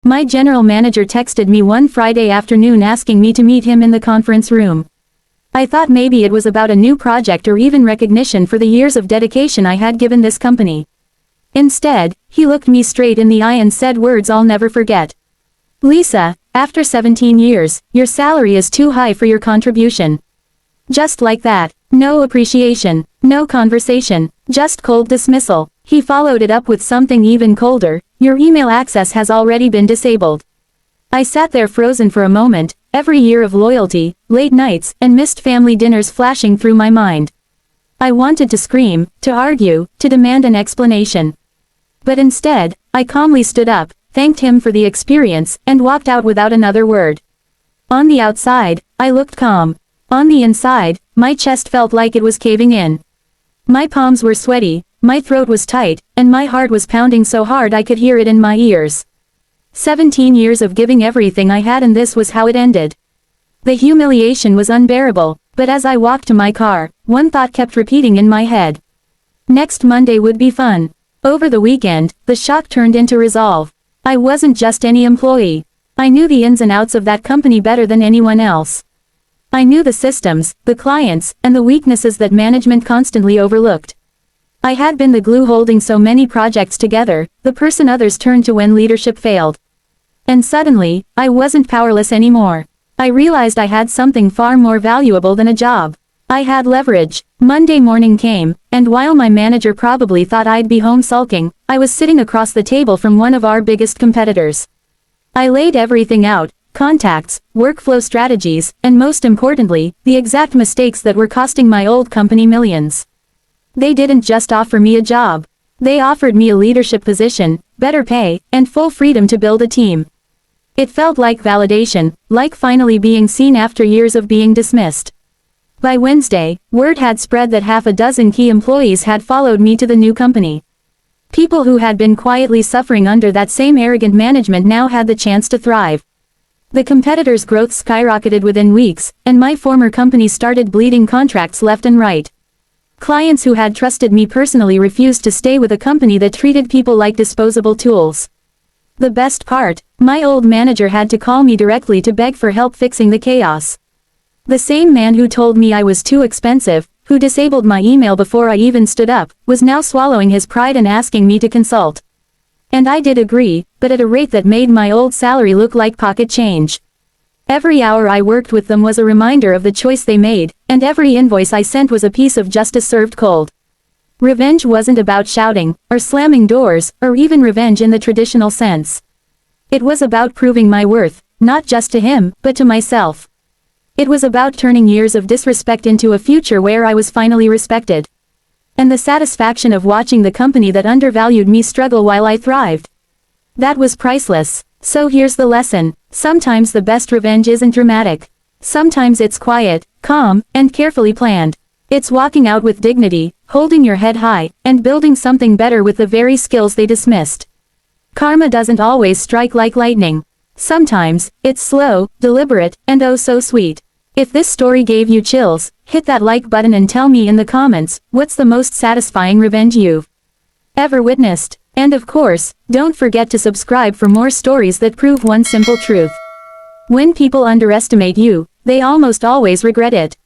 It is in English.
My general manager texted me one Friday afternoon asking me to meet him in the conference room. I thought maybe it was about a new project or even recognition for the years of dedication I had given this company. Instead, he looked me straight in the eye and said words I'll never forget. "Lisa, after 17 years, your salary is too high for your contribution." Just like that. No appreciation, no conversation, just cold dismissal. He followed it up with something even colder: "Your email access has already been disabled." I sat there frozen for a moment, every year of loyalty, late nights, and missed family dinners flashing through my mind. I wanted to scream, to argue, to demand an explanation. But instead, I calmly stood up, thanked him for the experience, and walked out without another word. On the outside, I looked calm. On the inside, my chest felt like it was caving in. My palms were sweaty, my throat was tight, and my heart was pounding so hard I could hear it in my ears. 17 years of giving everything I had, and this was how it ended. The humiliation was unbearable, but as I walked to my car, one thought kept repeating in my head. Next Monday would be fun. Over the weekend, the shock turned into resolve. I wasn't just any employee. I knew the ins and outs of that company better than anyone else. I knew the systems, the clients, and the weaknesses that management constantly overlooked. I had been the glue holding so many projects together, the person others turned to when leadership failed. And suddenly, I wasn't powerless anymore. I realized I had something far more valuable than a job. I had leverage. Monday morning came, and while my manager probably thought I'd be home sulking, I was sitting across the table from one of our biggest competitors. I laid everything out: contacts, workflow strategies, and most importantly, the exact mistakes that were costing my old company millions. They didn't just offer me a job. They offered me a leadership position, better pay, and full freedom to build a team. It felt like validation, like finally being seen after years of being dismissed. By Wednesday, word had spread that half a dozen key employees had followed me to the new company. People who had been quietly suffering under that same arrogant management now had the chance to thrive. The competitor's growth skyrocketed within weeks, and my former company started bleeding contracts left and right. Clients who had trusted me personally refused to stay with a company that treated people like disposable tools. The best part, my old manager had to call me directly to beg for help fixing the chaos. The same man who told me I was too expensive, who disabled my email before I even stood up, was now swallowing his pride and asking me to consult. And I did agree, but at a rate that made my old salary look like pocket change. Every hour I worked with them was a reminder of the choice they made, and every invoice I sent was a piece of justice served cold. Revenge wasn't about shouting, or slamming doors, or even revenge in the traditional sense. It was about proving my worth, not just to him, but to myself. It was about turning years of disrespect into a future where I was finally respected. And the satisfaction of watching the company that undervalued me struggle while I thrived. That was priceless. So here's the lesson: sometimes the best revenge isn't dramatic. Sometimes it's quiet, calm, and carefully planned. It's walking out with dignity, holding your head high, and building something better with the very skills they dismissed. Karma doesn't always strike like lightning. Sometimes, it's slow, deliberate, and oh so sweet. If this story gave you chills, hit that like button and tell me in the comments, what's the most satisfying revenge you've ever witnessed? And of course, don't forget to subscribe for more stories that prove one simple truth. When people underestimate you, they almost always regret it.